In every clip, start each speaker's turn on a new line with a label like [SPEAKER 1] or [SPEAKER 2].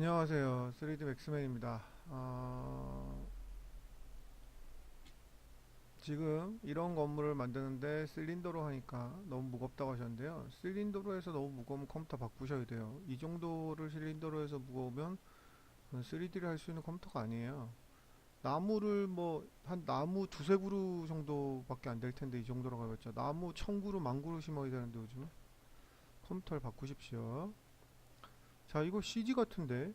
[SPEAKER 1] 안녕하세요. 3D 맥스맨입니다. 지금 이런 건물을 만드는데 실린더로 하니까 너무 무겁다고 하셨는데요. 실린더로 해서 너무 무거우면 컴퓨터 바꾸셔야 돼요. 이 정도를 실린더로 해서 무거우면 3D를 할 수 있는 컴퓨터가 아니에요. 나무를 뭐 한 나무 두세 그루 정도밖에 안 될 텐데 이 정도라고 해봤자 나무 천 그루 만 그루 심어야 되는데 요즘 컴퓨터를 바꾸십시오. 자, 이거 CG 같은데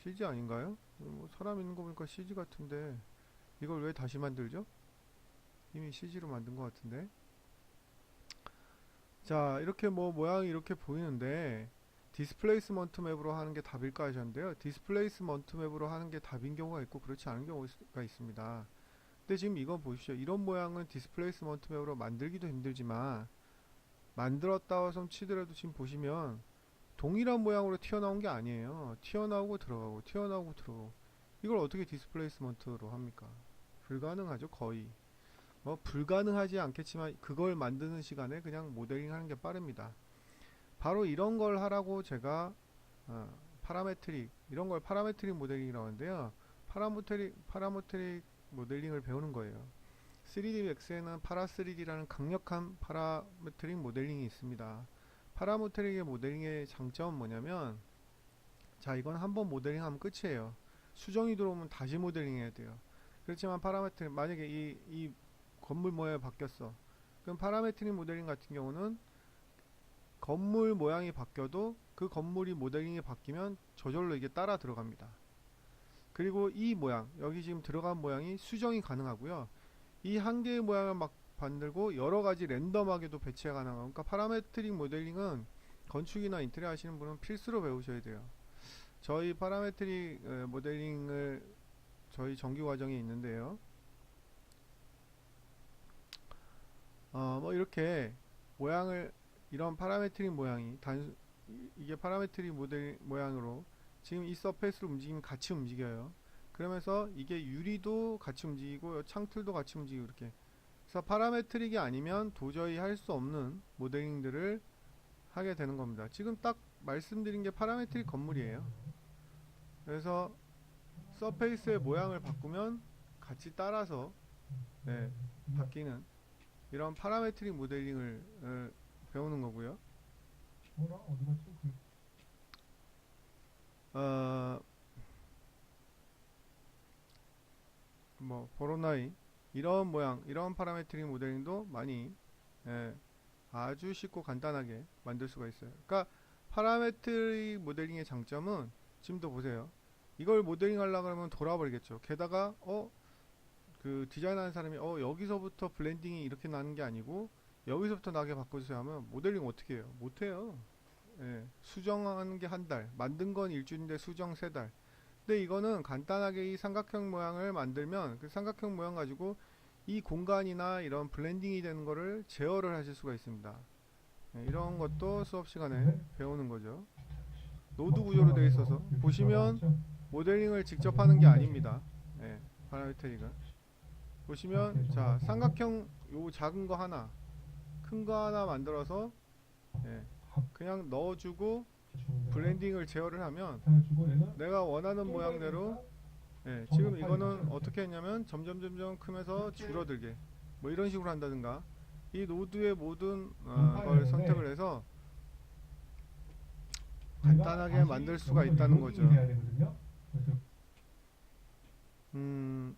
[SPEAKER 1] CG 아닌가요? 뭐 사람 있는 거 보니까 CG 같은데 이걸 왜 다시 만들죠? 이미 CG로 만든 것 같은데. 자, 이렇게 뭐 모양이 이렇게 보이는데 디스플레이스먼트 맵으로 하는 게 답일까 하셨는데요. 디스플레이스먼트 맵으로 하는 게 답인 경우가 있고 그렇지 않은 경우가 있습니다. 근데 지금 이거 보십시오. 이런 모양은 디스플레이스먼트 맵으로 만들기도 힘들지만 만들었다 좀 치더라도 지금 보시면 동일한 모양으로 튀어나온 게 아니에요. 튀어나오고 들어가고 튀어나오고 들어가고 이걸 어떻게 디스플레이스먼트로 합니까? 불가능하죠, 거의. 뭐 불가능하지 않겠지만 그걸 만드는 시간에 그냥 모델링 하는 게 빠릅니다. 바로 이런 걸 하라고 제가 파라메트릭 이런 걸 파라메트릭 모델링이라고 하는데요. 파라메트릭 모델링을 배우는 거예요. 3D 맥스에는 파라 3D라는 강력한 파라메트릭 모델링이 있습니다. 파라메트릭의 모델링의 장점은 뭐냐면 자, 이건 한번 모델링 하면 끝이에요. 수정이 들어오면 다시 모델링 해야 돼요. 그렇지만 파라메트릭 만약에 이 건물 모양이 바뀌었어. 그럼 파라메트릭 모델링 같은 경우는 건물 모양이 바뀌어도 그 건물이 모델링이 바뀌면 저절로 이게 따라 들어갑니다. 그리고 이 모양, 여기 지금 들어간 모양이 수정이 가능하고요. 이 한 개의 모양을 막 만들고 여러 가지 랜덤하게도 배치가 가능하고, 그러니까 파라메트릭 모델링은 건축이나 인테리어 하시는 분은 필수로 배우셔야 돼요. 저희 파라메트릭 모델링을 저희 정규 과정이 있는데요. 뭐 이렇게 모양을 이런 파라메트릭 모양이 이게 파라메트릭 모델 모양으로 지금 이 서페이스를 움직이면 같이 움직여요. 그러면서 이게 유리도 같이 움직이고 창틀도 같이 움직이고 이렇게. 그래서 파라메트릭이 아니면 도저히 할 수 없는 모델링들을 하게 되는 겁니다. 지금 딱 말씀드린 게 파라메트릭 건물이에요. 그래서 서페이스의 모양을 바꾸면 같이 따라서 네, 바뀌는 이런 파라메트릭 모델링을 배우는 거고요. 어, 뭐 보로나이 이런 모양, 이런 파라메트릭 모델링도 많이 예, 아주 쉽고 간단하게 만들 수가 있어요. 그러니까 파라메트릭 모델링의 장점은 지금도 보세요. 이걸 모델링 하려고 그러면 돌아버리겠죠. 게다가 그 디자인하는 사람이 여기서부터 블렌딩이 이렇게 나는 게 아니고 여기서부터 나게 바꿔주세요 하면 모델링 어떻게 해요? 못해요. 예, 수정하는 게 한 달, 만든 건 일주일인데 수정 세 달. 근데 이거는 간단하게 이 삼각형 모양을 만들면 그 삼각형 모양 가지고 이 공간이나 이런 블렌딩이 되는 거를 제어를 하실 수가 있습니다. 예, 이런 것도 수업 시간에 배우는 거죠. 노드 구조로 되어 있어서 보시면 모델링을 직접 하는 게 아닙니다. 예, 파라메트릭은 보시면 자, 삼각형 요 작은 거 하나, 큰 거 하나 만들어서 예, 그냥 넣어주고 블렌딩을 제어를 하면 내가 원하는 모양대로 지금 이거는 어떻게 했냐면 점점 크면서 줄어들게 뭐 이런 식으로 한다든가 이 노드의 모든 걸 선택을 해서 간단하게 만들 수가 있다는 거죠. 음,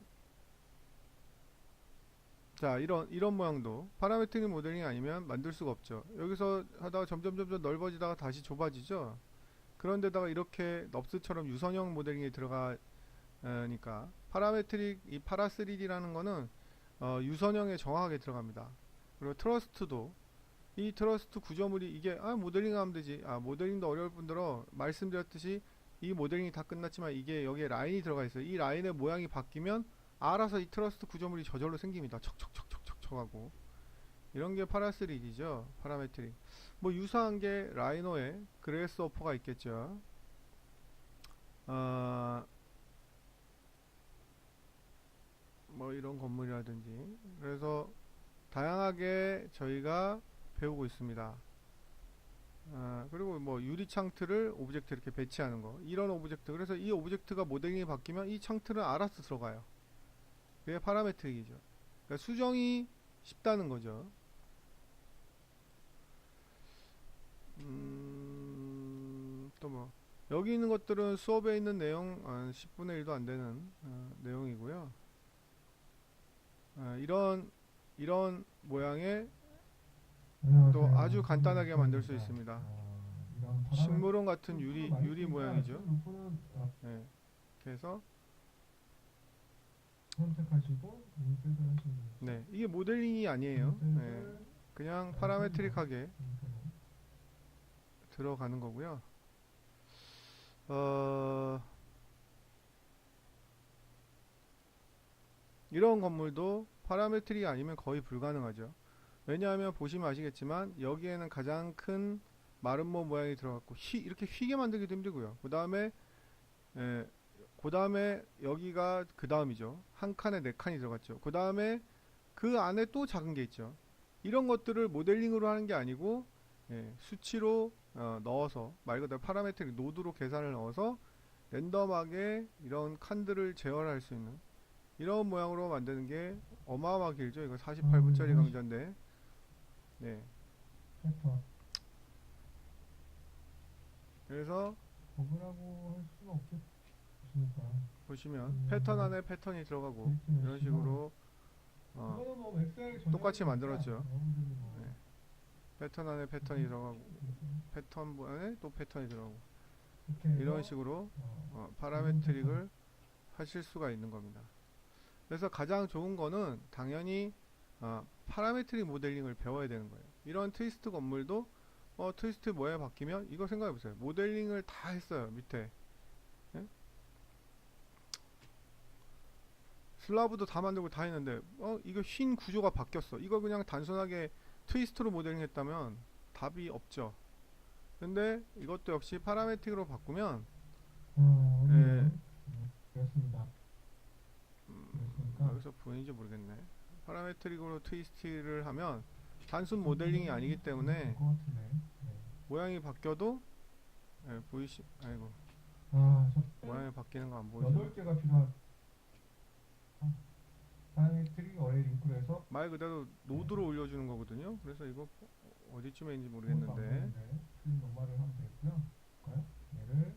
[SPEAKER 1] 자, 이런 모양도 파라메트릭 모델링이 아니면 만들 수가 없죠. 여기서 하다가 점점 넓어지다가 다시 좁아지죠. 그런데다가 이렇게 넙스처럼 유선형 모델링이 들어가니까 파라메트릭 이 파라 3D라는 거는 유선형에 정확하게 들어갑니다. 그리고 트러스트도 이 트러스트 구조물이 이게 모델링 하면 되지. 모델링도 어려울 뿐더러 말씀드렸듯이 이 모델링이 다 끝났지만 이게 여기에 라인이 들어가 있어요. 이 라인의 모양이 바뀌면 알아서 이 트러스트 구조물이 저절로 생깁니다. 척척척척척 하고 이런 게 파라 3D죠. 파라메트릭. 뭐 유사한 게 라이노의 그레스오퍼가 있겠죠. 어, 뭐 이런 건물이라든지 그래서 다양하게 저희가 배우고 있습니다. 그리고 뭐 유리 창틀을 오브젝트 이렇게 배치하는 거, 이런 오브젝트. 그래서 이 오브젝트가 모델링이 바뀌면 이 창틀은 알아서 들어가요. 그게 파라메트릭이죠. 그러니까 수정이 쉽다는 거죠. 또 뭐 여기 있는 것들은 수업에 있는 내용 10분의 1도 안 되는 내용이고요. 이런 모양의 또
[SPEAKER 2] 안녕하세요.
[SPEAKER 1] 아주 간단하게 만들 수
[SPEAKER 2] 김민수입니다.
[SPEAKER 1] 있습니다.
[SPEAKER 2] 이런
[SPEAKER 1] 식물원 같은
[SPEAKER 2] 루프는
[SPEAKER 1] 유리 모양이죠.
[SPEAKER 2] 루프는
[SPEAKER 1] 네. 그래서
[SPEAKER 2] 선택하시고 인쇄를 하시면 됩니다.
[SPEAKER 1] 네, 이게 모델링이 아니에요. 네, 그냥 파라메트릭하게 들어가는 거고요. 이런 건물도 파라메트릭이 아니면 거의 불가능하죠. 왜냐하면 보시면 아시겠지만 여기에는 가장 큰 마름모 모양이 들어갔고 이렇게 휘게 만들기도 힘들고요. 그 다음에 여기가 그 다음이죠. 한 칸에 네 칸이 들어갔죠. 그 다음에 그 안에 또 작은 게 있죠. 이런 것들을 모델링으로 하는 게 아니고 수치로 넣어서, 말 그대로 파라메트릭 노드로 계산을 넣어서 랜덤하게 이런 칸들을 제어할 수 있는 이런 모양으로 만드는 게 어마어마하게 길죠. 이거 48분짜리 강좌인데. 네.
[SPEAKER 2] 패턴.
[SPEAKER 1] 그래서
[SPEAKER 2] 버그라고 할 수가 없겠습니까?
[SPEAKER 1] 보시면 패턴 안에 패턴이 들어가고 이런 식으로
[SPEAKER 2] 이거는 뭐 엑셀
[SPEAKER 1] 똑같이
[SPEAKER 2] 전형이니까
[SPEAKER 1] 만들었죠.
[SPEAKER 2] 여러분들이 뭐
[SPEAKER 1] 네. 패턴 안에 패턴이 들어가고 패턴 안에 또 패턴이 들어가고
[SPEAKER 2] 이렇게 해서
[SPEAKER 1] 이런 식으로 파라메트릭을 하실 수가 있는 겁니다. 그래서 가장 좋은 거는 당연히 파라메트릭 모델링을 배워야 되는 거예요. 이런 트위스트 건물도 트위스트 모양이 바뀌면 이거 생각해 보세요. 모델링을 다 했어요. 밑에 슬라브도 다 만들고 다 했는데 이거 휜 구조가 바뀌었어. 이거 그냥 단순하게 트위스트로 모델링 했다면 답이 없죠. 근데 이것도 역시 파라메트릭으로 바꾸면
[SPEAKER 2] 그렇습니다.
[SPEAKER 1] 여기서 보이는지 모르겠네. 파라메트릭으로 트위스트를 하면 단순 모델링이 아니기 때문에 모양이 바뀌어도 아이고 모양이 바뀌는 거 안 보이죠?
[SPEAKER 2] 8개가 필요한 파라메트릭 어레이 링크로 해서
[SPEAKER 1] 말 그대로 노드로 올려주는 거거든요. 그래서 이거 어디쯤에 있는지 모르겠는데,
[SPEAKER 2] 노말을 하면 되겠고요. 얘를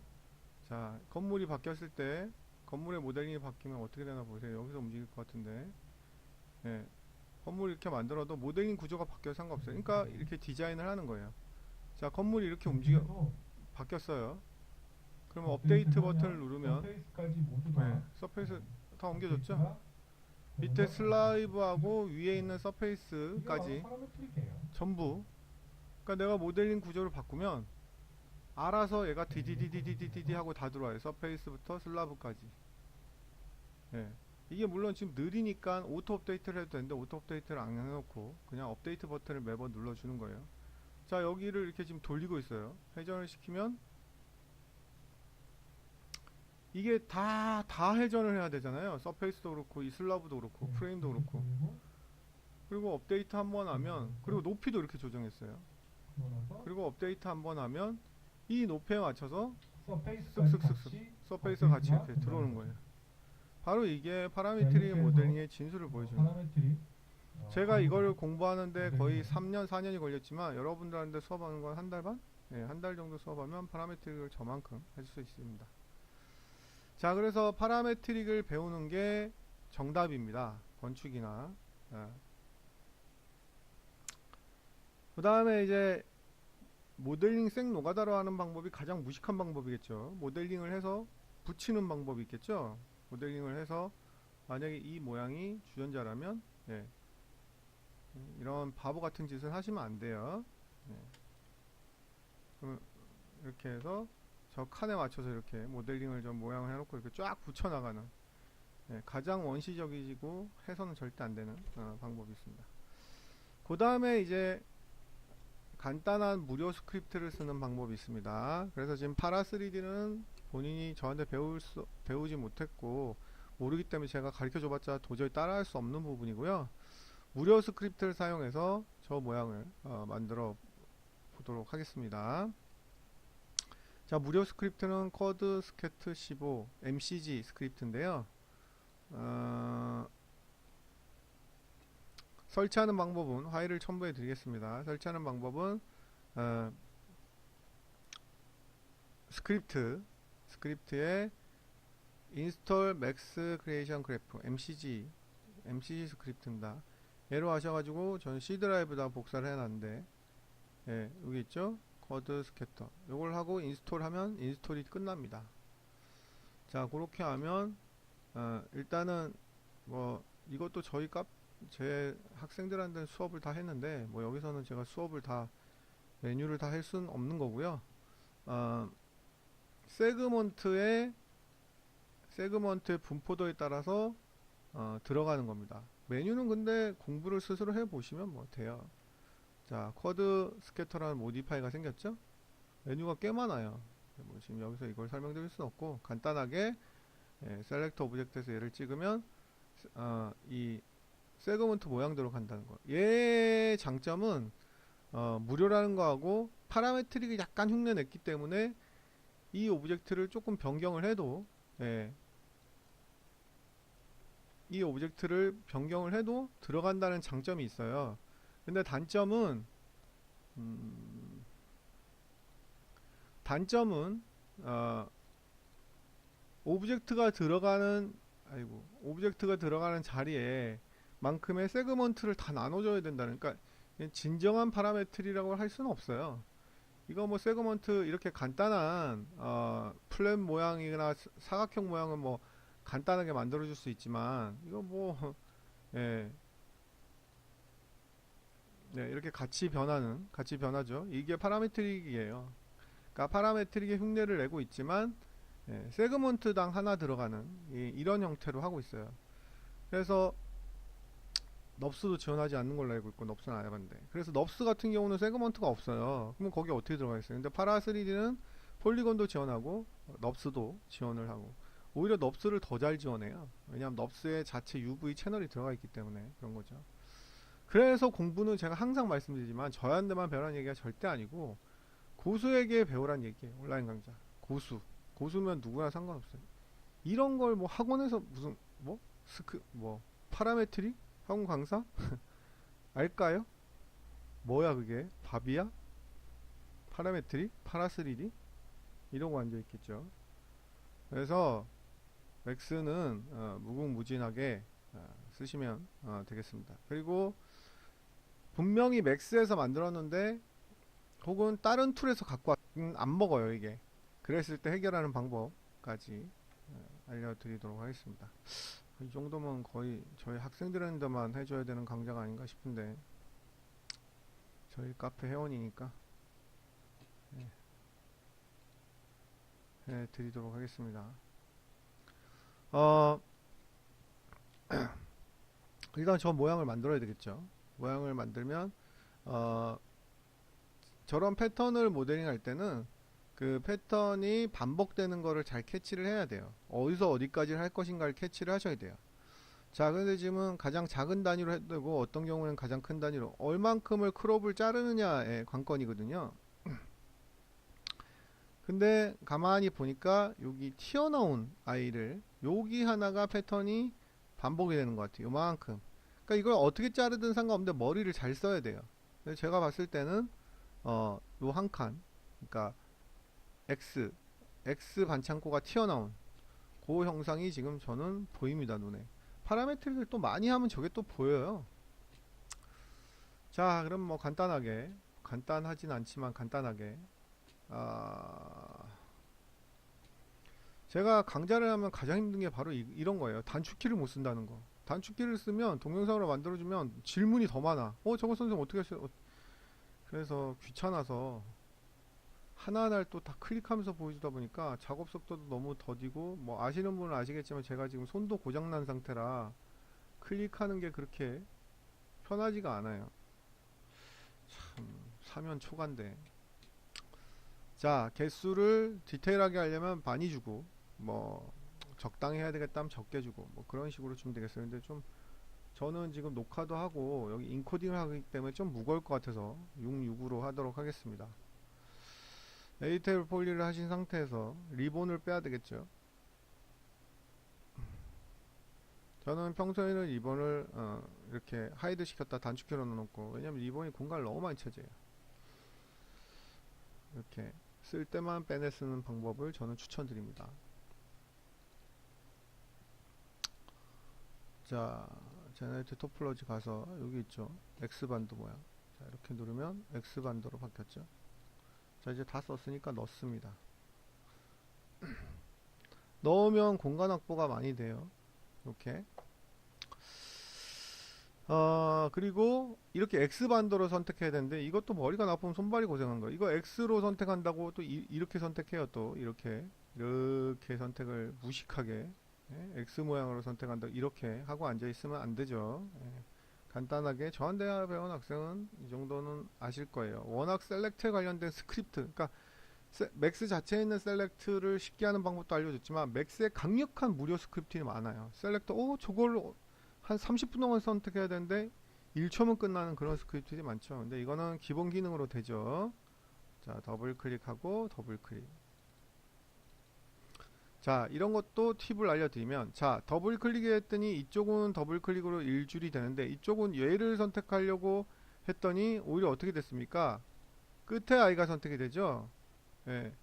[SPEAKER 1] 자, 건물이 바뀌었을 때 건물의 모델링이 바뀌면 어떻게 되나 보세요. 여기서 움직일 것 같은데, 건물 이렇게 만들어도 모델링 구조가 바뀌어도 상관없어요. 그러니까 이렇게 디자인을 하는 거예요. 자, 건물이 이렇게 바뀌었어요. 그러면 업데이트 버튼을 누르면
[SPEAKER 2] 서페이스까지 모두 다
[SPEAKER 1] 서페이스 다 옮겨졌죠? 밑에 슬라이브하고 위에 있는 서페이스까지 전부, 그러니까 내가 모델링 구조를 바꾸면 알아서 얘가 디디디디디디디 하고 다 들어와요. 서페이스부터 슬라브까지. 이게 물론 지금 느리니까 오토 업데이트를 해도 되는데 오토 업데이트를 안 해놓고 그냥 업데이트 버튼을 매번 눌러주는 거예요. 자, 여기를 이렇게 지금 돌리고 있어요. 회전을 시키면 이게 다 회전을 해야 되잖아요. 서페이스도 그렇고 이 슬라브도 그렇고 프레임도 그렇고. 그리고 업데이트 한번 하면, 그리고 높이도 이렇게 조정했어요. 그리고 업데이트 한번 하면 이 높이에 맞춰서 쓱쓱쓱쓱 서페이스가 같이 이렇게 들어오는 거예요. 바로 이게 파라메트릭 모델링의 진수를 보여주는 거예요. 제가 이거를 공부하는데 거의 3년 4년이 걸렸지만 여러분들한테 수업하는 건 한 달 반? 한 달 정도 수업하면 파라메트릭을 저만큼 할 수 있습니다. 자, 그래서 파라메트릭을 배우는 게 정답입니다. 건축이나. 그 다음에 이제 모델링 생 노가다로 하는 방법이 가장 무식한 방법이겠죠. 모델링을 해서 붙이는 방법이 있겠죠. 모델링을 해서 만약에 이 모양이 주전자라면 이런 바보 같은 짓을 하시면 안 돼요. 그럼 이렇게 해서 저 칸에 맞춰서 이렇게 모델링을 좀 모양을 해놓고 이렇게 쫙 붙여나가는 가장 원시적이고 해서는 절대 안 되는 방법이 있습니다. 그 다음에 이제 간단한 무료 스크립트를 쓰는 방법이 있습니다. 그래서 지금 파라3D는 본인이 저한테 배우지 못했고 모르기 때문에 제가 가르쳐 줘봤자 도저히 따라할 수 없는 부분이고요. 무료 스크립트를 사용해서 저 모양을 만들어 보도록 하겠습니다. 자, 무료 스크립트는 쿼드 스케트 15 MCG 스크립트인데요. 설치하는 방법은 파일을 첨부해 드리겠습니다. 설치하는 방법은 스크립트에 install max creation graph MCG 스크립트입니다. 얘로 하셔가지고 저는 C 드라이브에다 복사를 해놨는데, 예, 여기 있죠? 쿼드 스캐터. 요걸 하고 인스톨 하면 인스톨이 끝납니다. 자, 그렇게 하면 일단은 뭐 이것도 제 학생들한테는 수업을 다 했는데, 뭐 여기서는 제가 수업을 다 메뉴를 다 할 수는 없는 거고요. 세그먼트 분포도에 따라서 들어가는 겁니다. 메뉴는 근데 공부를 스스로 해보시면 뭐 돼요. 자, 쿼드 스캐터라는 모디파이가 생겼죠? 메뉴가 꽤 많아요. 뭐 지금 여기서 이걸 설명드릴 수는 없고, 간단하게 셀렉트 오브젝트에서 얘를 찍으면 이 세그먼트 모양대로 간다는 거. 얘의 장점은 무료라는 거하고 파라메트릭이 약간 흉내 냈기 때문에 이 오브젝트를 조금 변경을 해도, 이 오브젝트를 변경을 해도 들어간다는 장점이 있어요. 근데 단점은 오브젝트가 들어가는 자리에 만큼의 세그먼트를 다 나눠줘야 된다는, 그러니까 진정한 파라메트리라고 할 수는 없어요. 이거 뭐 세그먼트 이렇게 간단한 플랫 모양이나 사각형 모양은 뭐 간단하게 만들어 줄 수 있지만, 이거 뭐 이렇게 같이 변하죠. 이게 파라메트릭이에요. 그러니까 파라메트릭의 흉내를 내고 있지만 세그먼트당 하나 들어가는 이런 형태로 하고 있어요. 그래서 넙스도 지원하지 않는 걸로 알고 있고, 넙스는 안 해봤는데, 그래서 넙스 같은 경우는 세그먼트가 없어요. 그러면 거기 어떻게 들어가 있어요? 근데 파라 3D는 폴리곤도 지원하고 넙스도 지원을 하고, 오히려 넙스를 더 잘 지원해요. 왜냐하면 넙스에 자체 UV 채널이 들어가 있기 때문에 그런 거죠. 그래서 공부는 제가 항상 말씀드리지만 저한테만 배우라는 얘기가 절대 아니고 고수에게 배우란 얘기예요. 온라인 강좌. 고수면 누구나 상관없어요. 이런 걸 뭐 학원에서 무슨 파라메트릭 학원 강사 알까요? 뭐야 그게? 밥이야? 파라메트릭? 파라3D? 이러고 앉아있겠죠. 그래서 맥스는 무궁무진하게 쓰시면 되겠습니다. 그리고 분명히 맥스에서 만들었는데 혹은 다른 툴에서 갖고 안 먹어요 이게. 그랬을 때 해결하는 방법까지 알려드리도록 하겠습니다. 이 정도면 거의 저희 학생들한테만 해줘야 되는 강좌가 아닌가 싶은데, 저희 카페 회원이니까 해드리도록 하겠습니다. 일단 저 모양을 만들어야 되겠죠. 모양을 만들면 저런 패턴을 모델링 할 때는 그 패턴이 반복되는 거를 잘 캐치를 해야 돼요. 어디서 어디까지 할 것인가를 캐치를 하셔야 돼요. 자, 근데 지금은 가장 작은 단위로 해도 되고, 어떤 경우는 가장 큰 단위로 얼만큼을 크롭을 자르느냐의 관건이거든요. 근데 가만히 보니까 여기 튀어나온 아이를, 여기 하나가 패턴이 반복이 되는 것 같아요. 요만큼. 그러니까 이걸 어떻게 자르든 상관없는데 머리를 잘 써야 돼요. 근데 제가 봤을 때는 요 한 칸, 그러니까 X 반창고가 튀어나온 그 형상이 지금 저는 보입니다. 눈에. 파라메트릭을 또 많이 하면 저게 또 보여요. 자, 그럼 뭐 간단하진 않지만 간단하게 제가 강좌를 하면 가장 힘든 게 바로 이런 거예요. 단축키를 못 쓴다는 거. 단축키를 쓰면 동영상으로 만들어주면 질문이 더 많아. 저거 선생님 어떻게 하셔요? 그래서 귀찮아서 하나하나를 또 다 클릭하면서 보여주다 보니까 작업 속도도 너무 더디고, 뭐 아시는 분은 아시겠지만 제가 지금 손도 고장난 상태라 클릭하는 게 그렇게 편하지가 않아요. 참 사면 초간데. 자, 개수를 디테일하게 하려면 많이 주고, 뭐 적당히 해야 되겠다면 적게 주고, 뭐 그런 식으로 주면 되겠어요. 근데 좀 저는 지금 녹화도 하고 여기 인코딩을 하기 때문에 좀 무거울 것 같아서 66으로 하도록 하겠습니다. 에이테일 폴리를 하신 상태에서 리본을 빼야 되겠죠. 저는 평소에는 리본을 이렇게 하이드 시켰다 단축키로 넣어놓고, 왜냐면 리본이 공간을 너무 많이 차지해요. 이렇게 쓸 때만 빼내 쓰는 방법을 저는 추천드립니다. 자, 제너레이트 토폴로지 가서 여기 있죠, X반도 모양. 자, 이렇게 누르면 X반도로 바뀌었죠. 자, 이제 다 썼으니까 넣습니다. 넣으면 공간 확보가 많이 돼요. 이렇게. 그리고 이렇게 X반도로 선택해야 되는데, 이것도 머리가 나쁘면 손발이 고생한 거예요. 이거 X로 선택한다고 또 이렇게 선택해요. 또 이렇게 선택을 무식하게, 예? X 모양으로 선택한다 이렇게 하고 앉아 있으면 안 되죠. 예. 간단하게 저한테 배운 학생은 이 정도는 아실 거예요. 워낙 셀렉트에 관련된 스크립트, 그러니까 맥스 자체에 있는 셀렉트를 쉽게 하는 방법도 알려줬지만, 맥스에 강력한 무료 스크립트가 많아요. 셀렉터, 저걸 한 30분 동안 선택해야 되는데 1초면 끝나는 그런 스크립트들이 많죠. 근데 이거는 기본 기능으로 되죠. 자, 더블 클릭하고 더블 클릭. 자, 이런 것도 팁을 알려드리면, 자, 더블 클릭했더니 이쪽은 더블 클릭으로 1줄이 되는데, 이쪽은 얘를 선택하려고 했더니 오히려 어떻게 됐습니까? 끝에 아이가 선택이 되죠. 예.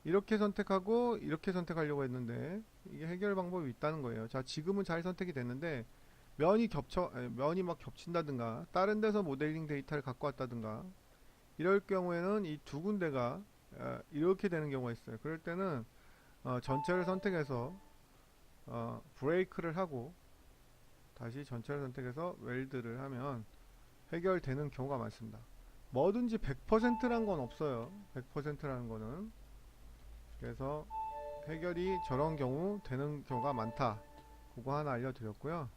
[SPEAKER 1] 이렇게 선택하고 이렇게 선택하려고 했는데, 이게 해결 방법이 있다는 거예요. 자, 지금은 잘 선택이 됐는데, 면이 막 겹친다든가, 다른 데서 모델링 데이터를 갖고 왔다든가, 이럴 경우에는 이 두 군데가 이렇게 되는 경우가 있어요. 그럴 때는 전체를 선택해서 브레이크를 하고 다시 전체를 선택해서 웰드를 하면 해결되는 경우가 많습니다. 뭐든지 100%란 건 없어요. 100%라는 거는. 그래서 해결이 저런 경우 되는 경우가 많다. 그거 하나 알려드렸고요.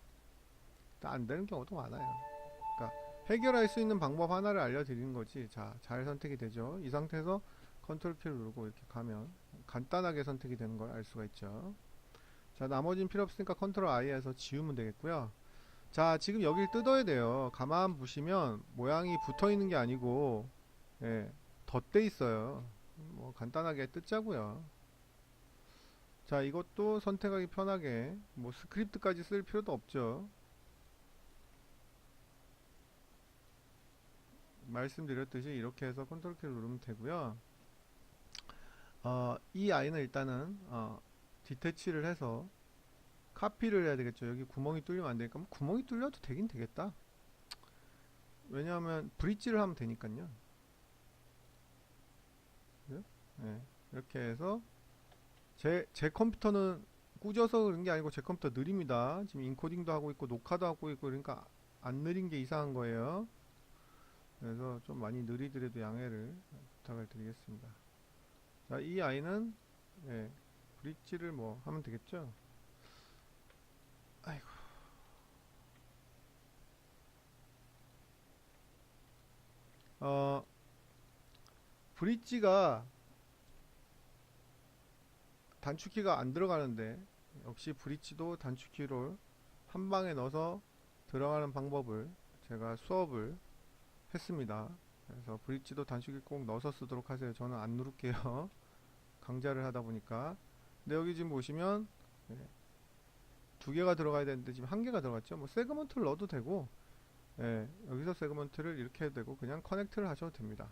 [SPEAKER 1] 안 되는 경우도 많아요. 그러니까 해결할 수 있는 방법 하나를 알려드리는 거지. 자, 잘 선택이 되죠. 이 상태에서 컨트롤 키를 누르고 이렇게 가면 간단하게 선택이 되는 걸 알 수가 있죠. 자, 나머지는 필요 없으니까 컨트롤 I에서 지우면 되겠고요. 자, 지금 여기를 뜯어야 돼요. 가만 보시면 모양이 붙어 있는 게 아니고, 예, 덧대 있어요. 뭐 간단하게 뜯자고요. 자, 이것도 선택하기 편하게 뭐 스크립트까지 쓸 필요도 없죠. 말씀드렸듯이 이렇게 해서 컨트롤 키를 누르면 되고요. 이 아이는 일단은 디태치를 해서 카피를 해야 되겠죠. 여기 구멍이 뚫리면 안 되니까, 뭐 구멍이 뚫려도 되긴 되겠다. 왜냐하면 브릿지를 하면 되니까요. 네, 이렇게 해서 제 컴퓨터는 꾸져서 그런 게 아니고 제 컴퓨터 느립니다. 지금 인코딩도 하고 있고 녹화도 하고 있고, 그러니까 안 느린 게 이상한 거예요. 그래서 좀 많이 느리더라도 양해를 부탁을 드리겠습니다. 자, 이 아이는 브릿지를 뭐 하면 되겠죠. 아이고. 브릿지가 단축키가 안 들어가는데, 역시 브릿지도 단축키를 한 방에 넣어서 들어가는 방법을 제가 수업을 했습니다. 그래서 브릿지도 단축키 꼭 넣어서 쓰도록 하세요. 저는 안 누를게요. 강좌를 하다 보니까. 근데 여기 지금 보시면 두 개가 들어가야 되는데 지금 한 개가 들어갔죠. 뭐 세그먼트를 넣어도 되고, 여기서 세그먼트를 이렇게 해도 되고, 그냥 커넥트를 하셔도 됩니다.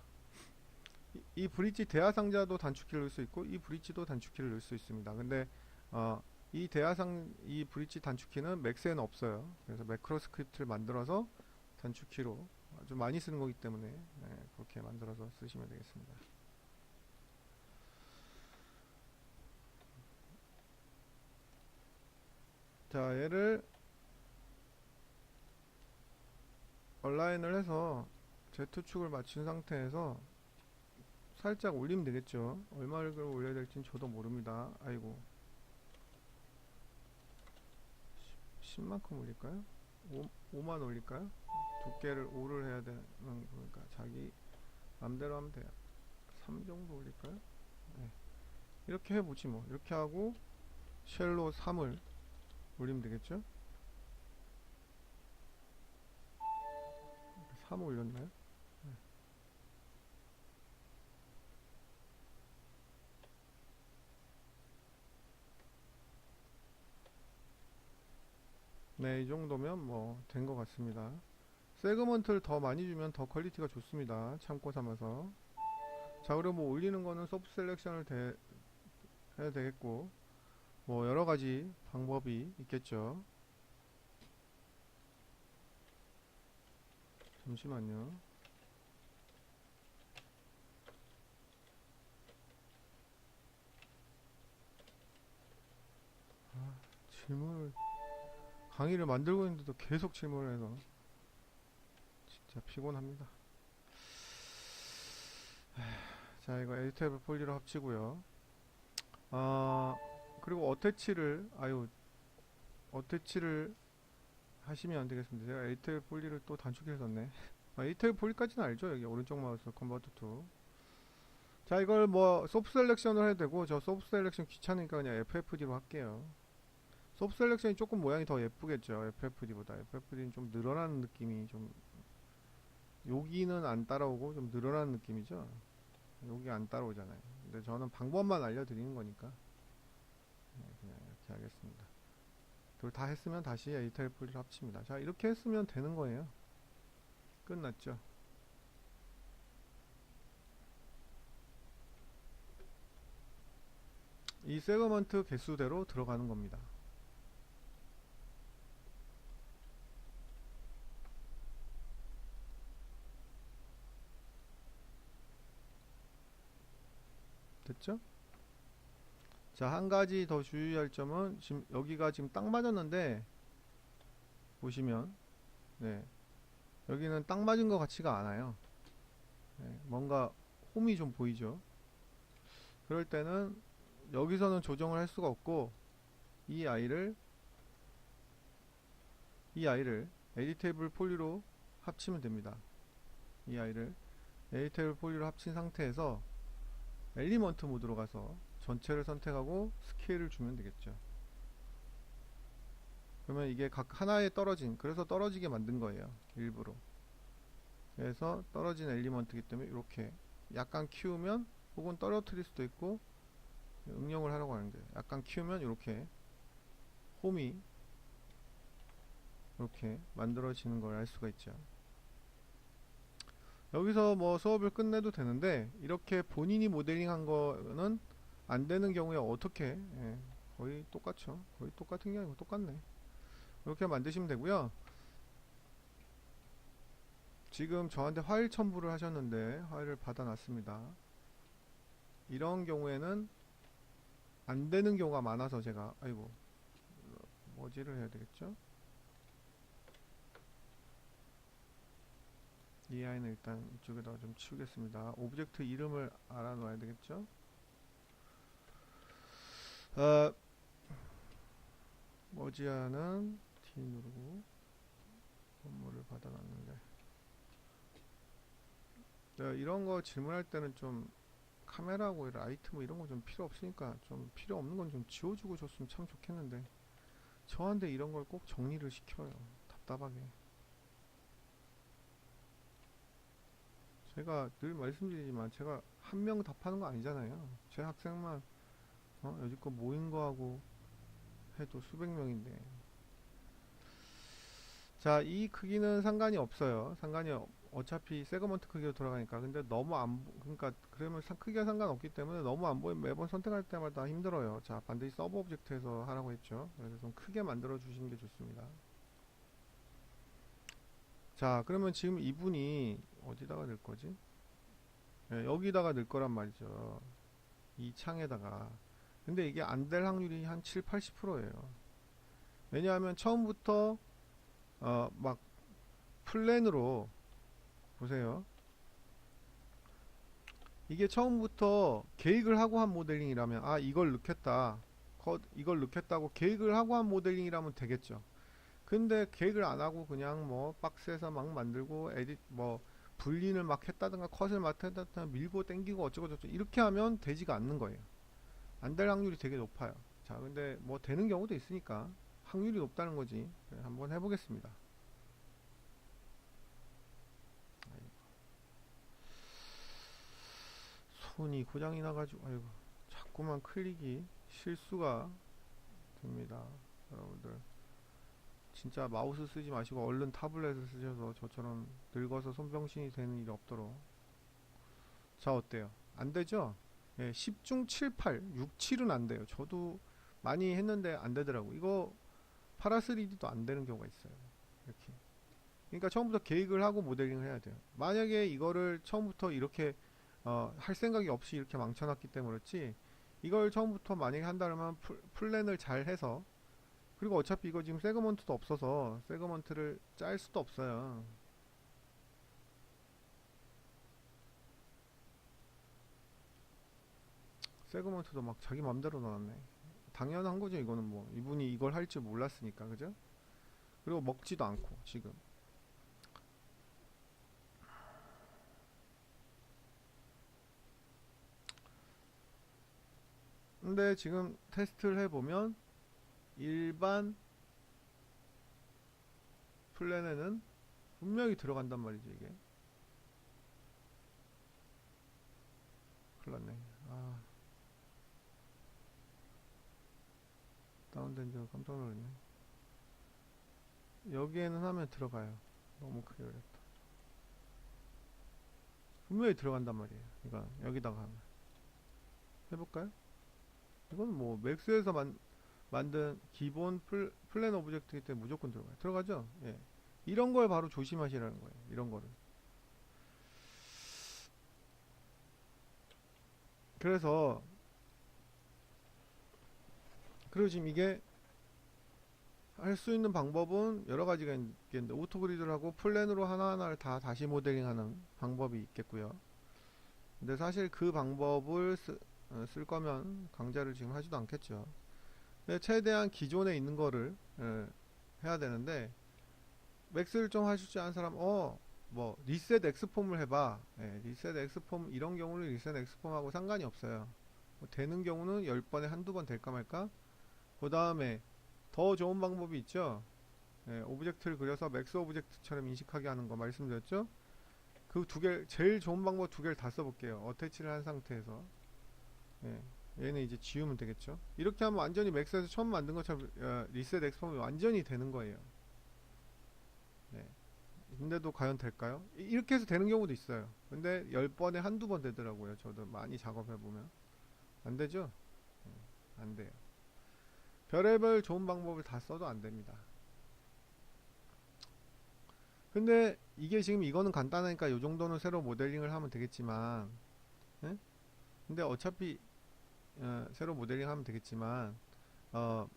[SPEAKER 1] 이 브릿지 대하상자도 단축키를 넣을 수 있고, 이 브릿지도 단축키를 넣을 수 있습니다. 근데 이 브릿지 단축키는 맥스에는 없어요. 그래서 매크로 스크립트를 만들어서 단축키로 아주 많이 쓰는 거기 때문에 그렇게 만들어서 쓰시면 되겠습니다. 자, 얘를 얼라인을 해서 Z축을 맞춘 상태에서 살짝 올리면 되겠죠. 얼마를 올려야 될지는 저도 모릅니다. 아이고, 10만큼 올릴까요? 5만 올릴까요? 두께를 5를 해야 되는 거니까 자기 맘대로 하면 돼요. 3 정도 올릴까요? 네. 이렇게 해보지 뭐. 이렇게 하고 쉘로 3을 올리면 되겠죠. 3 올렸나요? 네, 이 정도면 뭐 된 것 같습니다. 세그먼트를 더 많이 주면 더 퀄리티가 좋습니다. 참고 삼아서. 자, 그리고 뭐 올리는 거는 소프트 셀렉션을 해야 되겠고, 뭐 여러 가지 방법이 있겠죠. 잠시만요. 질문을, 강의를 만들고 있는데도 계속 질문을 해서 진짜 피곤합니다. 자, 이거 에디터블 폴리로 합치고요. 그리고 어태치를 하시면 안 되겠습니다. 제가 에디터블 폴리를 또 단축해놨네. 에디터블 폴리까지는 알죠? 여기 오른쪽 마우스 컨버트 투. 자, 이걸 뭐 소프트 셀렉션을 해도 되고, 저 소프트 셀렉션 귀찮으니까 그냥 FFD로 할게요. 소프트 셀렉션이 조금 모양이 더 예쁘겠죠, FFD보다. FFD는 좀 늘어나는 느낌이 좀, 여기는 안 따라오고 좀 늘어나는 느낌이죠. 여기 안 따라오잖아요. 근데 저는 방법만 알려드리는 거니까 그냥 이렇게 하겠습니다. 그걸 다 했으면 다시 에디터 폴리를 합칩니다. 자, 이렇게 했으면 되는 거예요. 끝났죠. 이 세그먼트 개수대로 들어가는 겁니다. 됐죠? 자, 한 가지 더 주의할 점은 지금 여기가 지금 딱 맞았는데 보시면, 네, 여기는 딱 맞은 것 같지가 않아요. 네, 뭔가 홈이 좀 보이죠. 그럴 때는 여기서는 조정을 할 수가 없고, 이 아이를 에디테이블 폴리로 합치면 됩니다. 이 아이를 에디테이블 폴리로 합친 상태에서 엘리먼트 모드로 가서 전체를 선택하고 스케일을 주면 되겠죠. 그러면 이게 각 하나에 그래서 떨어지게 만든 거예요, 일부러. 그래서 떨어진 엘리먼트이기 때문에 이렇게 약간 키우면, 혹은 떨어뜨릴 수도 있고, 응용을 하려고 하는데 약간 키우면 이렇게 홈이 이렇게 만들어지는 걸 알 수가 있죠. 여기서 뭐 수업을 끝내도 되는데, 이렇게 본인이 모델링 한 거는 안 되는 경우에 어떻게, 거의 똑같죠. 거의 똑같은 게 아니고 똑같네. 이렇게 만드시면 되고요. 지금 저한테 파일 첨부를 하셨는데 파일을 받아놨습니다. 이런 경우에는 안 되는 경우가 많아서 제가, 아이고, 뭐지를 해야 되겠죠? 이 아이는 일단 이쪽에다가 좀 치우겠습니다. 오브젝트 이름을 알아놔야 되겠죠? 머지않은 D 누르고 업무를 받아놨는데, 이런 거 질문할 때는 좀 카메라고 라이트 뭐 이런 거 좀 필요 없으니까, 좀 필요 없는 건 좀 지워주고 줬으면 참 좋겠는데, 저한테 이런 걸 꼭 정리를 시켜요. 답답하게. 제가 늘 말씀드리지만 제가 한 명 답하는 거 아니잖아요. 제 학생만 여지껏 모인 거하고 해도 수백 명인데. 자, 이 크기는 상관이 없어요. 어차피 세그먼트 크기로 돌아가니까. 근데 너무 그러니까 그러면 크기가 상관없기 때문에 너무 안 보이면 매번 선택할 때마다 힘들어요. 자, 반드시 서브 오브젝트에서 하라고 했죠. 그래서 좀 크게 만들어 주시는 게 좋습니다. 자, 그러면 지금 이분이 어디다가 넣을 거지? 여기다가 넣을 거란 말이죠. 이 창에다가. 근데 이게 안 될 확률이 한 7, 80%예요. 왜냐하면 처음부터 막 플랜으로 보세요. 이게 처음부터 계획을 하고 한 모델링이라면, 이걸 넣겠다고 계획을 하고 한 모델링이라면 되겠죠. 근데 계획을 안 하고 그냥 뭐 박스에서 막 만들고 분린을 막 했다든가 컷을 막 했다든가 밀고 땡기고 어쩌고 저쩌고 이렇게 하면 되지가 않는 거예요. 안 될 확률이 되게 높아요. 자, 근데 뭐 되는 경우도 있으니까 확률이 높다는 거지. 한번 해보겠습니다. 폰이 고장이 나가지고 아이고 자꾸만 클릭이 실수가 됩니다. 여러분들 진짜 마우스 쓰지 마시고 얼른 타블렛을 쓰셔서 저처럼 늙어서 손병신이 되는 일이 없도록. 자 어때요? 안 되죠? 예, 10중 7, 8, 6, 7은 안 돼요. 저도 많이 했는데 안 되더라고. 이거 파라 3D도 안 되는 경우가 있어요. 이렇게. 그러니까 처음부터 계획을 하고 모델링을 해야 돼요. 만약에 이거를 처음부터 이렇게 할 생각이 없이 이렇게 망쳐놨기 때문에 그렇지, 이걸 처음부터 만약에 한다면 플랜을 잘 해서, 그리고 어차피 이거 지금 세그먼트도 없어서 세그먼트를 짤 수도 없어요. 세그먼트도 막 자기 맘대로 넣었네. 당연한 거죠. 이거는 뭐 이분이 이걸 할 줄 몰랐으니까, 그죠? 그리고 먹지도 않고 지금. 근데 지금 테스트를 해보면 일반 플랜에는 분명히 들어간단 말이죠. 이게 큰일 났네. 아, 다운된 줄 깜짝 놀랐네. 여기에는 하면 들어가요. 너무 크게 올렸다. 분명히 들어간단 말이에요. 이거 여기다가 하면. 해볼까요? 이건 뭐 맥스에서 만든 기본 플랜 오브젝트이기 때문에 무조건 들어가요. 들어가죠? 예. 이런 걸 바로 조심하시라는 거예요. 이런 거를. 그래서 그리고 지금 이게 할 수 있는 방법은 여러 가지가 있겠는데, 오토그리드를 하고 플랜으로 하나하나를 다 다시 모델링하는 방법이 있겠고요. 근데 사실 그 방법을 쓸 거면 강좌를 지금 하지도 않겠죠. 근데 최대한 기존에 있는 거를 해야 되는데, 맥스를 좀 하실 줄 아는 사람, 뭐 리셋 엑스폼을 해봐. 예, 리셋 엑스폼, 이런 경우는 리셋 엑스폼하고 상관이 없어요. 뭐 되는 경우는 10번에 한두 번 될까 말까. 그 다음에 더 좋은 방법이 있죠. 예, 오브젝트를 그려서 맥스 오브젝트처럼 인식하게 하는 거 말씀드렸죠. 그 두 개, 제일 좋은 방법 두 개를 다 써볼게요. 어태치를 한 상태에서. 예, 얘는 이제 지우면 되겠죠. 이렇게 하면 완전히 맥스에서 처음 만든 것처럼 리셋 엑스폼이 완전히 되는 거예요. 예. 근데도 과연 될까요? 이렇게 해서 되는 경우도 있어요. 근데 10번에 한두 번 되더라고요. 저도 많이 작업해보면. 안 되죠? 안 돼요. 별의별 좋은 방법을 다 써도 안 됩니다. 근데 이게 지금 이거는 간단하니까 요 정도는 새로 모델링을 하면 되겠지만, 예? 근데 어차피 새로 모델링 하면 되겠지만, 어,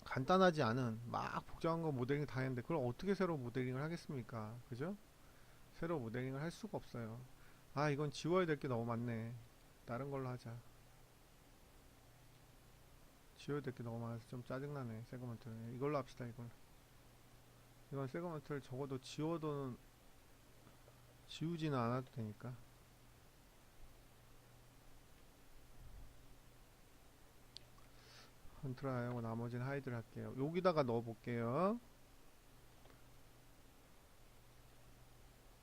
[SPEAKER 1] 간단하지 않은 막 복잡한 거 모델링 다 했는데 그걸 어떻게 새로 모델링을 하겠습니까? 그죠? 새로 모델링을 할 수가 없어요. 아, 이건 지워야 될 게 너무 많네. 다른 걸로 하자. 지워야 될 게 너무 많아서 좀 짜증나네. 세그먼트 이걸로 합시다. 이건 세그먼트를 적어도 지우지는 않아도 되니까. 컨트롤하고 나머지는 하이드를 할게요. 여기다가 넣어 볼게요.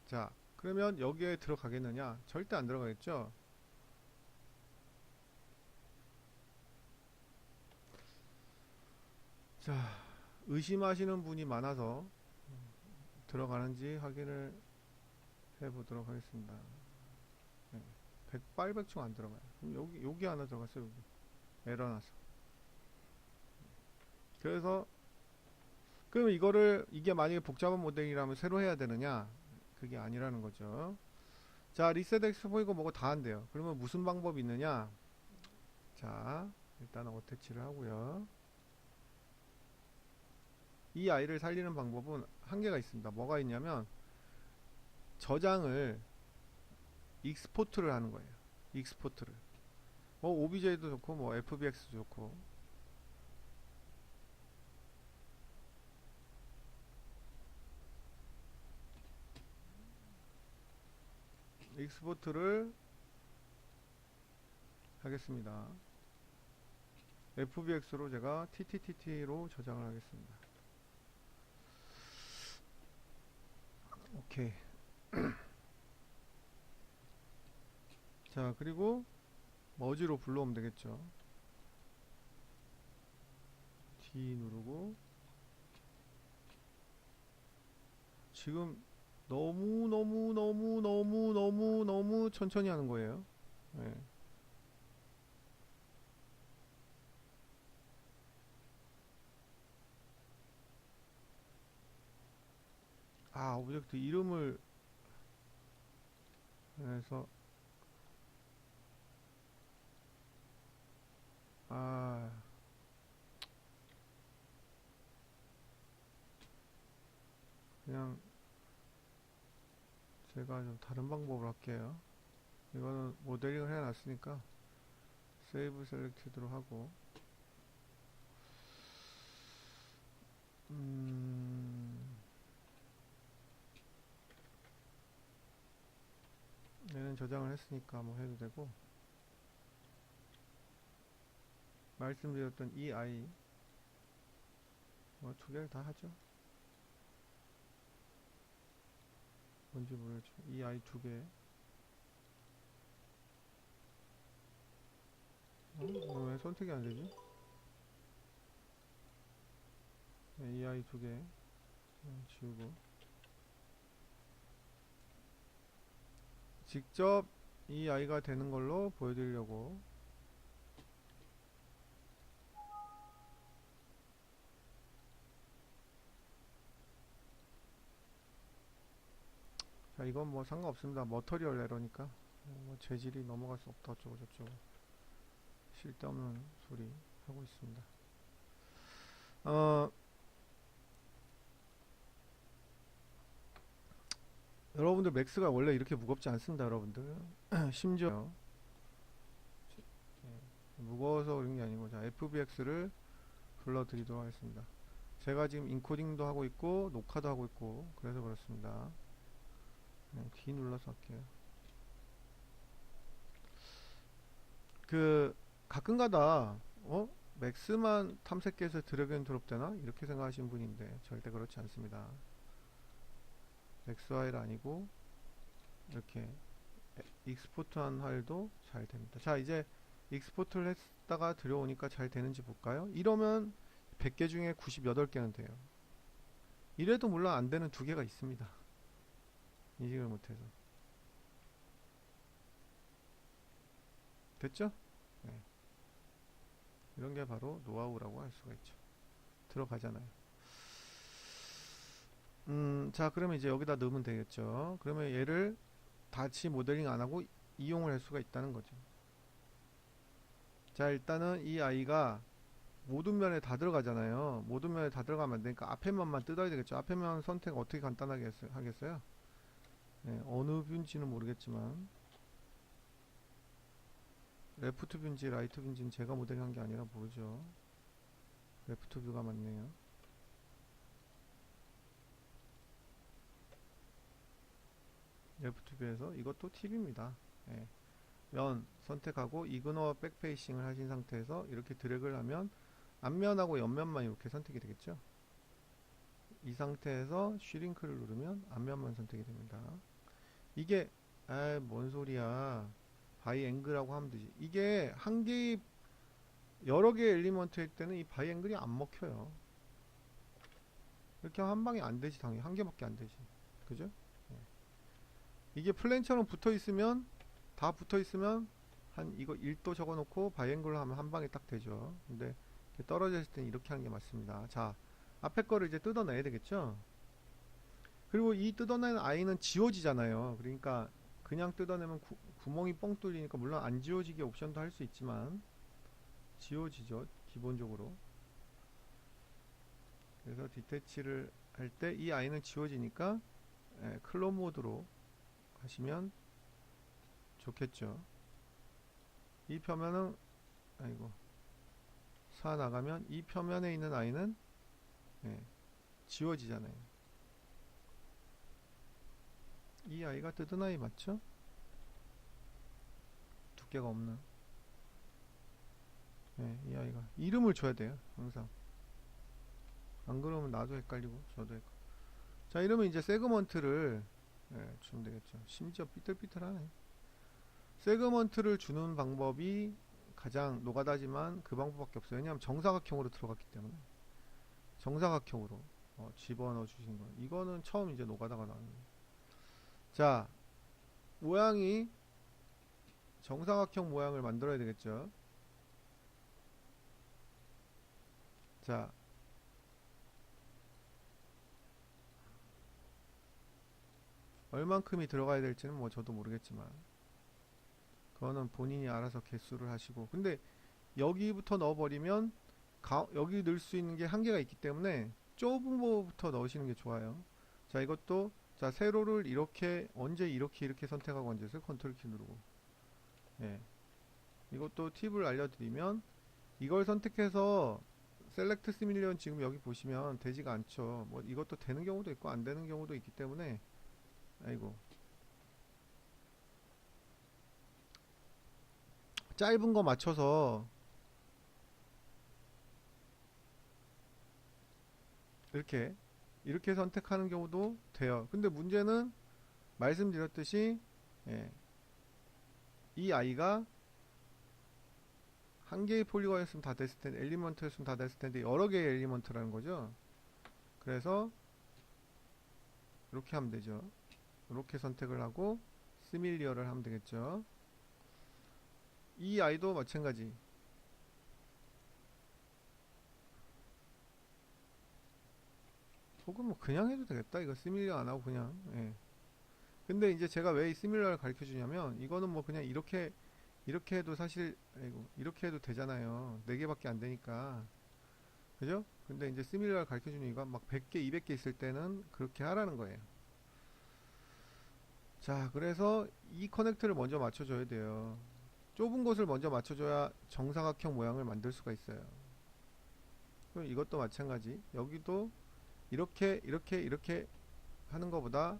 [SPEAKER 1] 자, 그러면 여기에 들어가겠느냐? 절대 안 들어가겠죠? 자, 의심하시는 분이 많아서 들어가는지 확인을 해보도록 하겠습니다. 네, 100중 안 들어가요. 그럼 여기 하나 들어갔어요. 여기 에러 나서. 그래서 그럼 이게 만약에 복잡한 모델이라면 새로 해야 되느냐? 그게 아니라는 거죠. 자, 리셋 엑스포 이거 뭐고 다 한대요. 그러면 무슨 방법이 있느냐? 자, 일단 어태치를 하고요. 이 아이를 살리는 방법은 한계가 있습니다. 뭐가 있냐면 저장을 익스포트를 하는 거예요. 익스포트를. 뭐 OBJ도 좋고 뭐 FBX도 좋고. 익스포트를 하겠습니다. FBX로 제가 TTTT로 저장을 하겠습니다. 오케이. 자, 그리고 머지로 불러오면 되겠죠. D 누르고. 지금 너무 천천히 하는 거예요. 예. 아, 오브젝트 이름을 해서, 아, 그냥 제가 좀 다른 방법으로 할게요. 이거는 모델링을 해놨으니까 세이브 셀렉티드로 하고, 얘는 저장을 했으니까 뭐 해도 되고, 말씀드렸던 이 아이 뭐 두 개를 다 하죠. 뭔지 모르겠지만 이 아이 두 개. 왜 선택이 안 되지? 네, 이 아이 두 개 지우고, 직접 이 아이가 되는 걸로 보여드리려고. 자, 이건 뭐 상관없습니다. 머터리얼 에러니까 뭐 재질이 넘어갈 수 없다 어쩌고 저쩌고 쓸데없는 소리 하고 있습니다. 어, 여러분들 맥스가 원래 이렇게 무겁지 않습니다. 여러분들 심지어 무거워서 그런 게 아니고, 자, FBX를 불러드리도록 하겠습니다. 제가 지금 인코딩도 하고 있고 녹화도 하고 있고 그래서 그렇습니다. 그냥 D 눌러서 할게요. 그 가끔가다 맥스만 탐색해서 드래그 앤 드롭 되나? 이렇게 생각하시는 분인데 절대 그렇지 않습니다. 맥스 파일 아니고 이렇게 익스포트한 파일도 잘 됩니다. 자, 이제 익스포트를 했다가 들여오니까 잘 되는지 볼까요? 이러면 100개 중에 98개는 돼요. 이래도 물론 안 되는 두 개가 있습니다. 인식을 못해서. 됐죠? 네. 이런 게 바로 노하우라고 할 수가 있죠. 들어가잖아요. 자, 그러면 이제 여기다 넣으면 되겠죠. 그러면 얘를 같이 모델링 안 하고 이용을 할 수가 있다는 거죠. 자, 일단은 이 아이가 모든 면에 다 들어가잖아요. 모든 면에 다 들어가면 안 되니까 앞에 면만 뜯어야 되겠죠. 앞에 면 선택 어떻게 간단하게 하겠어요? 네, 어느 뷰인지는 모르겠지만 레프트 뷰인지 라이트 뷰인지는 제가 모델링한 게 아니라 모르죠. 레프트 뷰가 맞네요. 레프트 뷰에서 이것도 팁입니다. 네, 면 선택하고 이그노어 백페이싱을 하신 상태에서 이렇게 드래그를 하면 앞면하고 옆면만 이렇게 선택이 되겠죠. 이 상태에서 슈링크를 누르면 앞면만 선택이 됩니다. 이게 뭔 소리야, 바이 앵글하고 하면 되지. 이게 한 개의 여러 개의 엘리먼트일 때는 이 바이 앵글이 안 먹혀요. 이렇게 한 방에 안 되지. 당연히 한 개밖에 안 되지. 그죠? 네. 이게 플랜처럼 붙어 있으면, 다 붙어 있으면 한 이거 1도 적어 놓고 바이 앵글로 하면 한 방에 딱 되죠. 근데 떨어져 있을 때는 이렇게 하는 게 맞습니다. 자, 앞에 거를 이제 뜯어내야 되겠죠. 그리고 이 뜯어낸 아이는 지워지잖아요. 그러니까 그냥 뜯어내면 구멍이 뻥 뚫리니까, 물론 안 지워지게 옵션도 할 수 있지만 지워지죠, 기본적으로. 그래서 디태치를 할 때 이 아이는 지워지니까 클론 모드로 하시면 좋겠죠. 이 표면은, 아이고, 사 나가면 이 표면에 있는 아이는 지워지잖아요. 이 아이가 뜯은 아이 맞죠? 두께가 없는. 이 아이가 이름을 줘야 돼요, 항상. 안 그러면 나도 헷갈리고 저도 헷갈리고. 자, 이러면 이제 세그먼트를 주면 되겠죠. 심지어 삐뚤삐뚤하네. 세그먼트를 주는 방법이 가장 노가다지만 그 방법밖에 없어요. 왜냐하면 정사각형으로 들어갔기 때문에 정사각형으로 집어넣어 주신 거 이거는 처음 이제 노가다가 나오는 거예요. 자, 모양이 정사각형 모양을 만들어야 되겠죠. 자, 얼만큼이 들어가야 될지는 뭐 저도 모르겠지만 그거는 본인이 알아서 개수를 하시고, 근데 여기부터 넣어버리면 여기 넣을 수 있는 게 한계가 있기 때문에 좁은 거부터 넣으시는 게 좋아요. 자, 이것도 자 세로를 이렇게 언제 이렇게 선택하고 앉아서 컨트롤 키 누르고, 예, 이것도 팁을 알려드리면 이걸 선택해서 셀렉트 시밀리언 지금 여기 보시면 되지가 않죠. 뭐 이것도 되는 경우도 있고 안 되는 경우도 있기 때문에, 아이고, 짧은 거 맞춰서 이렇게 선택하는 경우도 돼요. 근데 문제는 말씀드렸듯이, 예, 이 아이가 한 개의 폴리건이었으면 다 됐을 텐데, 엘리먼트였으면 다 됐을 텐데 여러 개의 엘리먼트라는 거죠. 그래서 이렇게 하면 되죠. 이렇게 선택을 하고 시밀리어를 하면 되겠죠. 이 아이도 마찬가지. 혹은 뭐 그냥 해도 되겠다. 이거 시밀리어 안 하고 그냥, 예. 근데 이제 제가 왜 이 시밀러를 가르쳐 주냐면, 이거는 뭐 그냥 이렇게 해도 사실, 아이고, 이렇게 해도 되잖아요. 4개밖에 안 되니까. 그죠? 근데 이제 시밀러를 가르쳐 주는 이유가 막 100개, 200개 있을 때는 그렇게 하라는 거예요. 자, 그래서 이 커넥트를 먼저 맞춰줘야 돼요. 좁은 곳을 먼저 맞춰줘야 정사각형 모양을 만들 수가 있어요. 그럼 이것도 마찬가지. 여기도 이렇게 하는 것보다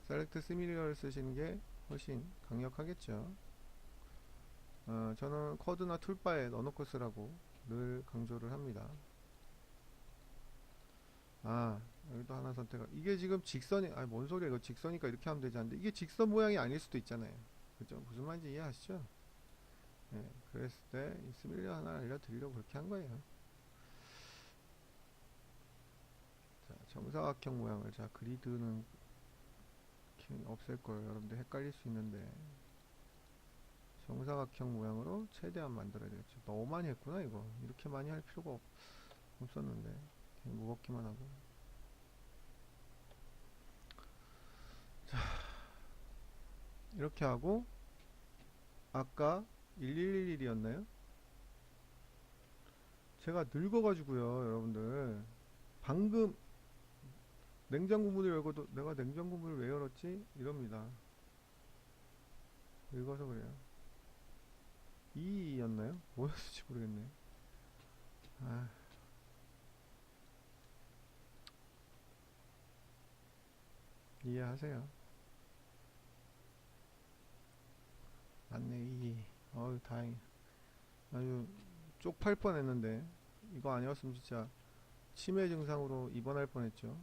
[SPEAKER 1] 셀렉트 시밀러를 쓰시는 게 훨씬 강력하겠죠. 저는 쿼드나 툴바에 넣어놓고 쓰라고 늘 강조를 합니다. 여기도 하나 선택을. 이게 지금 직선이, 뭔 소리야, 이거 직선이니까 이렇게 하면 되지 않는데, 이게 직선 모양이 아닐 수도 있잖아요. 그죠? 무슨 말인지 이해하시죠? 예, 그랬을 때 이 시밀러 하나 알려드리려고 그렇게 한 거예요. 자, 정사각형 모양을, 자, 그리드는 없앨 거예요. 여러분들 헷갈릴 수 있는데, 정사각형 모양으로 최대한 만들어야 되겠죠. 너무 많이 했구나, 이거. 이렇게 많이 할 필요가 없었는데. 그냥 무겁기만 하고. 자, 이렇게 하고, 아까 1111이었나요? 제가 늙어가지고요, 여러분들. 방금 냉장고 문을 열고도 내가 냉장고 문을 왜 열었지? 이럽니다. 늙어서 그래요. 2였나요? 뭐였을지 모르겠네. 아, 이해하세요. 맞네, 2. 어우, 다행히. 아주 쪽팔 뻔했는데, 이거 아니었으면 진짜 치매 증상으로 입원할 뻔했죠.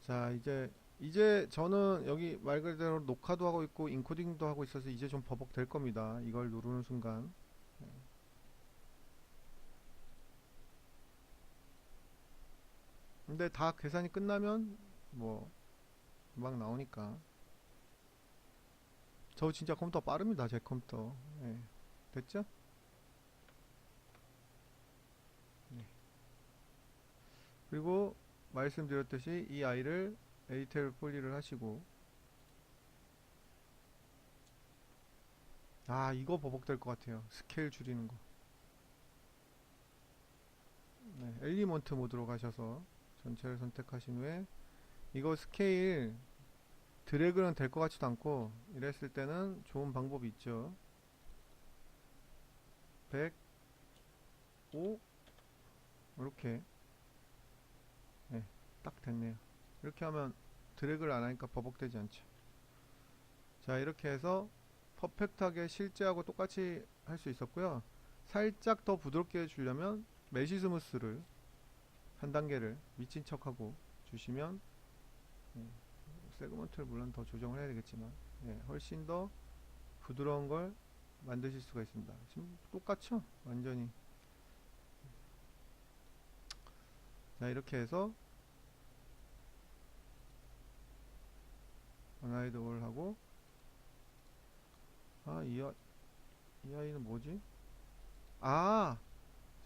[SPEAKER 1] 자, 이제 저는 여기 말 그대로 녹화도 하고 있고 인코딩도 하고 있어서 이제 좀 버벅될 겁니다. 이걸 누르는 순간. 근데 다 계산이 끝나면 뭐 금방 나오니까. 저 진짜 컴퓨터 빠릅니다. 제 컴퓨터. 예. 됐죠? 네. 그리고 말씀드렸듯이 이 아이를 에이텔 폴리를 하시고, 이거 버벅될 것 같아요. 스케일 줄이는 거. 네, 엘리먼트 모드로 가셔서 전체를 선택하신 후에 이거 스케일 드래그는 될 것 같지도 않고, 이랬을 때는 좋은 방법이 있죠. 105 이렇게, 네, 딱 됐네요. 이렇게 하면 드래그를 안 하니까 버벅되지 않죠. 자, 이렇게 해서 퍼펙트하게 실제하고 똑같이 할 수 있었고요. 살짝 더 부드럽게 해주려면 메시 스무스를 한 단계를 미친 척하고 주시면, 세그먼트를 물론 더 조정을 해야 되겠지만, 예, 훨씬 더 부드러운 걸 만드실 수가 있습니다. 지금 똑같죠? 완전히. 자, 이렇게 해서 어나이드 올 하고, 이 아이는 뭐지? 아,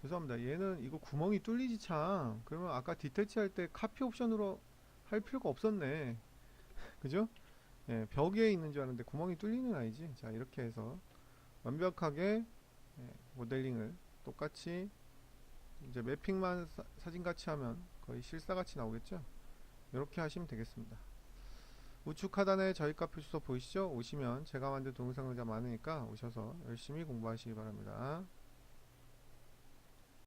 [SPEAKER 1] 죄송합니다. 얘는 이거 구멍이 뚫리지 참. 그러면 아까 디태치 할 때 카피 옵션으로 할 필요가 없었네. 그죠? 예, 벽에 있는 줄 알았는데 구멍이 뚫리는 아이지. 자, 이렇게 해서 완벽하게 모델링을 똑같이 이제 매핑만 사진같이 하면 거의 실사같이 나오겠죠. 이렇게 하시면 되겠습니다. 우측 하단에 저희 카페 주소 보이시죠? 오시면 제가 만든 동영상 강좌 많으니까 오셔서 열심히 공부하시기 바랍니다.